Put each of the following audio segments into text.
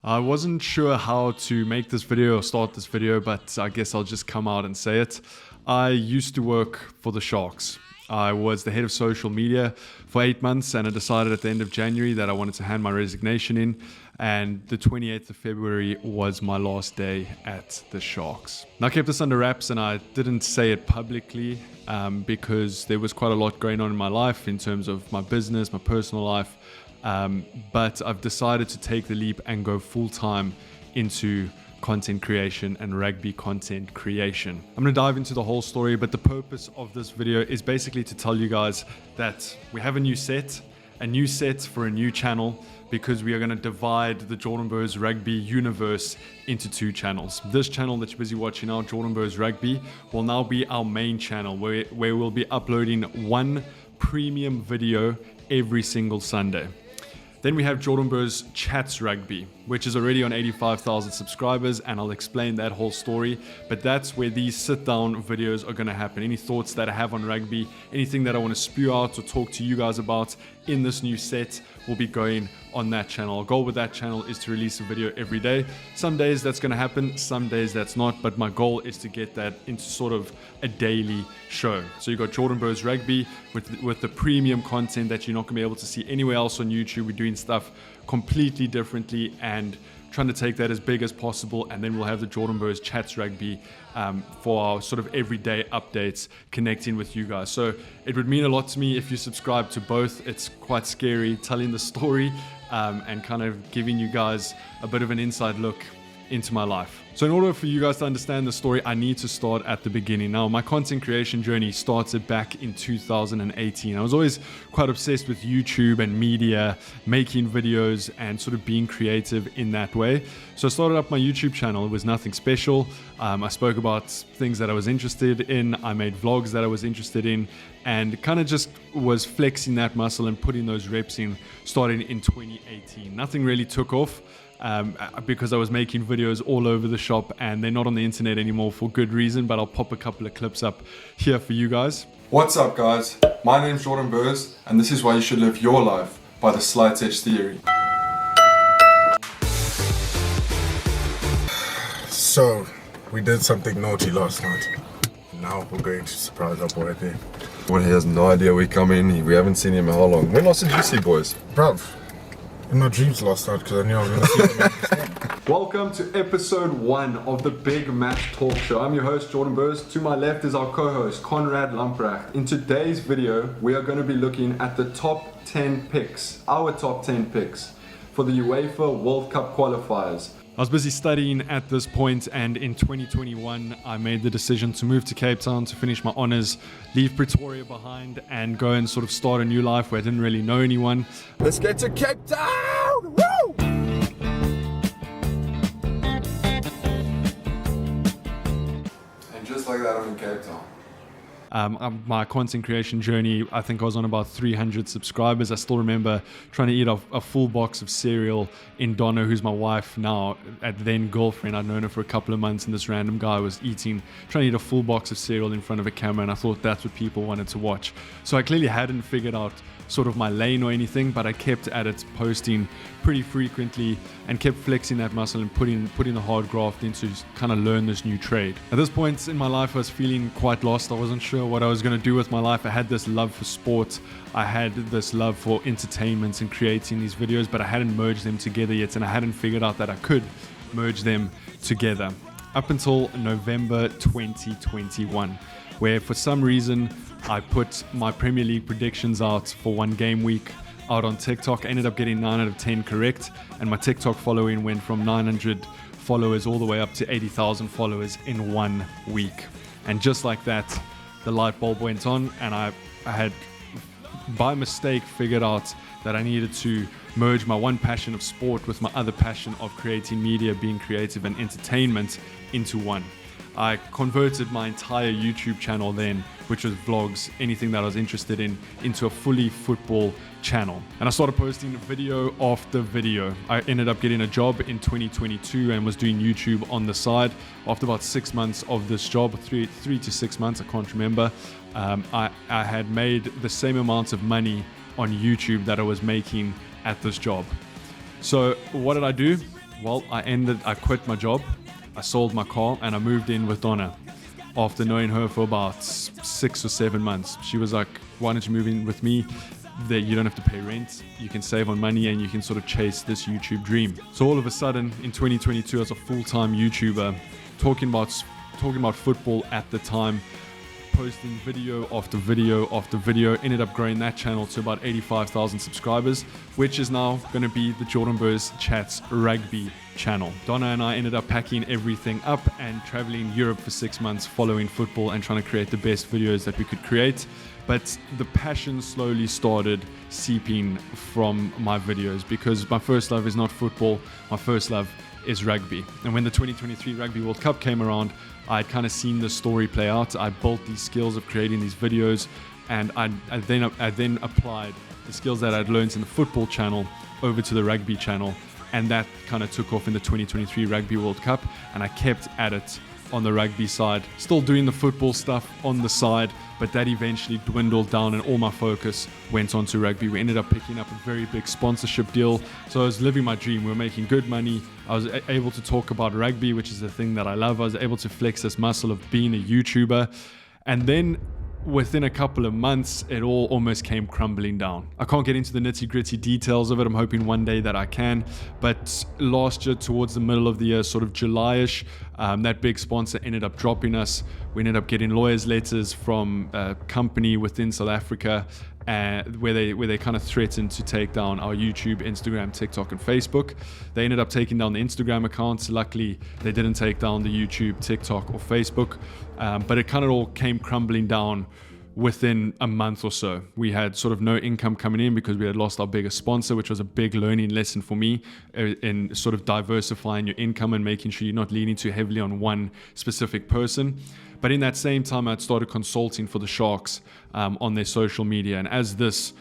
I wasn't sure how to make this video or start this video, but I guess I'll just come out and say it. I used to work for the Sharks. I was the head of social media for 8 months, and I decided at the end of January that I wanted to hand my resignation in, and the 28th of February was my last day at the Sharks. Now, I kept this under wraps and I didn't say it publicly because there was quite a lot going on in my life in terms of my business, my personal life. But I've decided to take the leap and go full-time into content creation and rugby content creation. I'm going to dive into the whole story, but the purpose of this video is basically to tell you guys that we have a new set for a new channel, because we are going to divide the Jordan Burrs Rugby universe into 2 channels. This channel that you're busy watching now, Jordan Burrs Rugby, will now be our main channel where we'll be uploading 1 premium video every single Sunday. Then we have Jordan Burrs Chats Rugby, which is already on 85,000 subscribers, and I'll explain that whole story. But that's where these sit-down videos are going to happen. Any thoughts that I have on rugby, anything that I want to spew out or talk to you guys about in this new set will be going on that channel. Our goal with that channel is to release a video every day. Some days that's going to happen, some days that's not, but my goal is to get that into sort of a daily show. So you got Jordan Burrs Rugby with the premium content that you're not going to be able to see anywhere else on YouTube. We're doing stuff completely differently and trying to take that as big as possible, and then we'll have the Jordan Burrs Chats Rugby for our sort of everyday updates, connecting with you guys. So it would mean a lot to me if you subscribe to both. It's quite scary telling the story and kind of giving you guys a bit of an inside look into my life. So in order for you guys to understand the story, I need to start at the beginning. Now, my content creation journey started back in 2018. I was always quite obsessed with YouTube and media, making videos and sort of being creative in that way. So I started up my YouTube channel. It was nothing special. I spoke about things that I was interested in. I made vlogs that I was interested in, and kind of just was flexing that muscle and putting those reps in starting in 2018. Nothing really took off. Because I was making videos all over the shop, and they're not on the internet anymore for good reason, but I'll pop a couple of clips up here for you guys. What's up, guys? My name's Jordan Burrs, and this is why you should live your life by the slight edge theory. So, we did something naughty last night. Now we're going to surprise our boy there. Well, he has no idea we come in. We haven't seen him in how long? When last did you see, boys? Bruv, in my dreams last night, because I knew I was going to see him. Welcome to episode 1 of the Big Match Talk Show. I'm your host, Jordan Burrs. To my left is our co-host, Conrad Lamprecht. In today's video, we are going to be looking at the top 10 picks, our top 10 picks for the UEFA World Cup qualifiers. I was busy studying at this point, and in 2021 I made the decision to move to Cape Town to finish my honours, leave Pretoria behind and go and sort of start a new life where I didn't really know anyone. Let's get to Cape Town! Woo! And just like that, I'm in Cape Town. My content creation journey, I think I was on about 300 subscribers. I still remember trying to eat a full box of cereal in Donna, who's my wife now, at then girlfriend. I'd known her for a couple of months, and this random guy was trying to eat a full box of cereal in front of a camera, and I thought that's what people wanted to watch. So I clearly hadn't figured out sort of my lane or anything, but I kept at it, posting pretty frequently and kept flexing that muscle and putting the hard graft in to kind of learn this new trade. At this point in my life, I was feeling quite lost. I wasn't sure what I was going to do with my life. I had this love for sport. I had this love for entertainment and creating these videos, but I hadn't merged them together yet, and I hadn't figured out that I could merge them together. Up until November 2021, where for some reason I put my Premier League predictions out for 1 game week out on TikTok. I ended up getting 9 out of 10 correct, and my TikTok following went from 900 followers all the way up to 80,000 followers in 1 week. And just like that, the light bulb went on, and I had by mistake figured out that I needed to merge my one passion of sport with my other passion of creating media, being creative and entertainment into one. I converted my entire YouTube channel then, which was vlogs, anything that I was interested in, into a fully football channel. And I started posting video after video. I ended up getting a job in 2022 and was doing YouTube on the side. After about 6 months of this job, three to 6 months, I can't remember, I had made the same amount of money on YouTube that I was making at this job. So what did I do? Well, I quit my job, I sold my car, and I moved in with Donna. After knowing her for about 6 or 7 months, she was like, why don't you move in with me? That you don't have to pay rent, you can save on money, and you can sort of chase this YouTube dream. So all of a sudden in 2022, as a full-time YouTuber, talking about football at the time, posting video after video after video, ended up growing that channel to about 85,000 subscribers, which is now going to be the Jordan Burrs Chats Rugby channel. Donna and I ended up packing everything up and traveling Europe for 6 months, following football and trying to create the best videos that we could create. But the passion slowly started seeping from my videos, because my first love is not football, my first love is rugby. And when the 2023 Rugby World Cup came around, I'd kind of seen the story play out. I built these skills of creating these videos, and I then applied the skills that I'd learned in the football channel over to the rugby channel, and that kind of took off in the 2023 Rugby World Cup, and I kept at it on the rugby side, still doing the football stuff on the side, but that eventually dwindled down and all my focus went on to rugby. We ended up picking up a very big sponsorship deal, so I was living my dream. We were making good money. I was able to talk about rugby, which is the thing that I love. I was able to flex this muscle of being a YouTuber, and then within a couple of months, it all almost came crumbling down. I can't get into the nitty-gritty details of it. I'm hoping one day that I can. But last year, towards the middle of the year, sort of July-ish, that big sponsor ended up dropping us. We ended up getting lawyers' letters from a company within South Africa where they kind of threatened to take down our YouTube, Instagram, TikTok, and Facebook. They ended up taking down the Instagram accounts. Luckily, they didn't take down the YouTube, TikTok, or Facebook. But it kind of all came crumbling down within a month or so. We had sort of no income coming in because we had lost our biggest sponsor, which was a big learning lesson for me in sort of diversifying your income and making sure you're not leaning too heavily on one specific person. But in that same time, I'd started consulting for the Sharks on their social media. And as this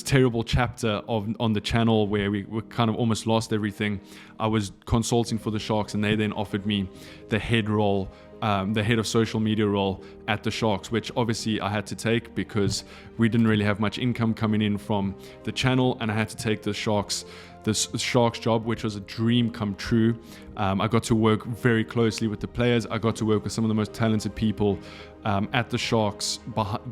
terrible chapter on the channel where we kind of almost lost everything, I was consulting for the Sharks, and they then offered me the head role, the head of social media role at the Sharks, which obviously I had to take because we didn't really have much income coming in from the channel, and I had to take this Sharks job, which was a dream come true. I got to work very closely with the players. I got to work with some of the most talented people at the Sharks,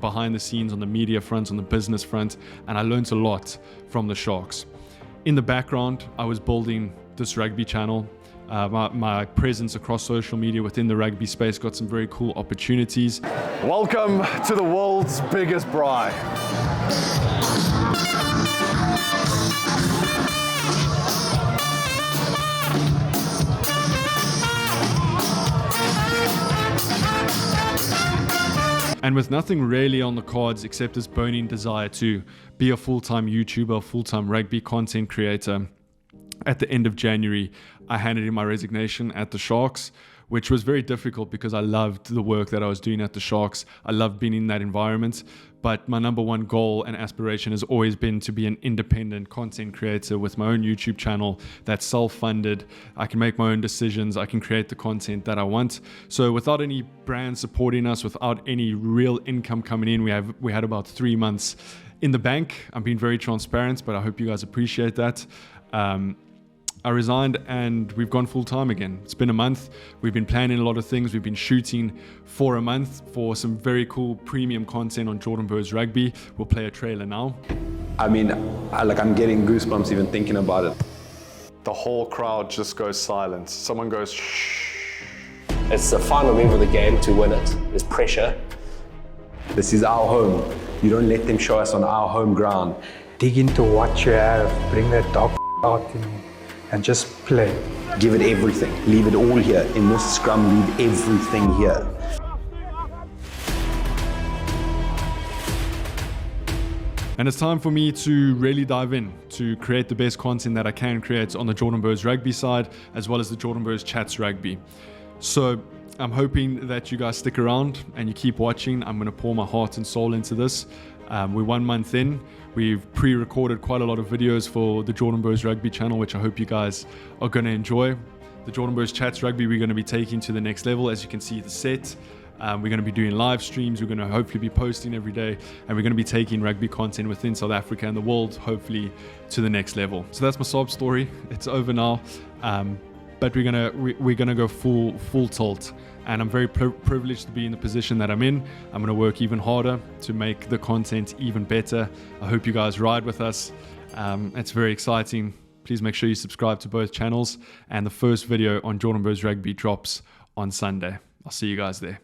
behind the scenes, on the media front, on the business front, and I learned a lot from the Sharks. In the background, I was building this rugby channel. My presence across social media within the rugby space got some very cool opportunities. Welcome to the world's biggest braai. And with nothing really on the cards except this burning desire to be a full-time YouTuber, a full-time rugby content creator, at the end of January, I handed in my resignation at the Sharks, which was very difficult because I loved the work that I was doing at the Sharks. I loved being in that environment. But my number one goal and aspiration has always been to be an independent content creator with my own YouTube channel that's self-funded. I can make my own decisions. I can create the content that I want. So without any brand supporting us, without any real income coming in, we had about 3 months in the bank. I'm being very transparent, but I hope you guys appreciate that. I resigned and we've gone full time again. It's been a month. We've been planning a lot of things. We've been shooting for a month for some very cool premium content on Jordan Burrs Rugby. We'll play a trailer now. I mean, I'm getting goosebumps even thinking about it. The whole crowd just goes silent. Someone goes, shh. It's the final move of the game to win it. There's pressure. This is our home. You don't let them show us on our home ground. Dig into what you have, bring that dog out and just play. Give it everything. Leave it all here. In this scrum, leave everything here. And it's time for me to really dive in to create the best content that I can create on the Jordan Burrs Rugby side, as well as the Jordan Burrs Chats Rugby. So I'm hoping that you guys stick around and you keep watching. I'm going to pour my heart and soul into this. We're 1 month in. We've pre-recorded quite a lot of videos for the Jordan Burrs Rugby channel, which I hope you guys are going to enjoy. The Jordan Burrs Chats Rugby we're going to be taking to the next level. As you can see, the set We're going to be doing live streams. We're going to hopefully be posting every day, and we're going to be taking rugby content within South Africa and the world, hopefully to the next level. So that's my sob story. It's over now, but we're gonna go full tilt. And I'm very privileged to be in the position that I'm in. I'm going to work even harder to make the content even better. I hope you guys ride with us. It's very exciting. Please make sure you subscribe to both channels. And the first video on Jordan Burrs Rugby drops on Sunday. I'll see you guys there.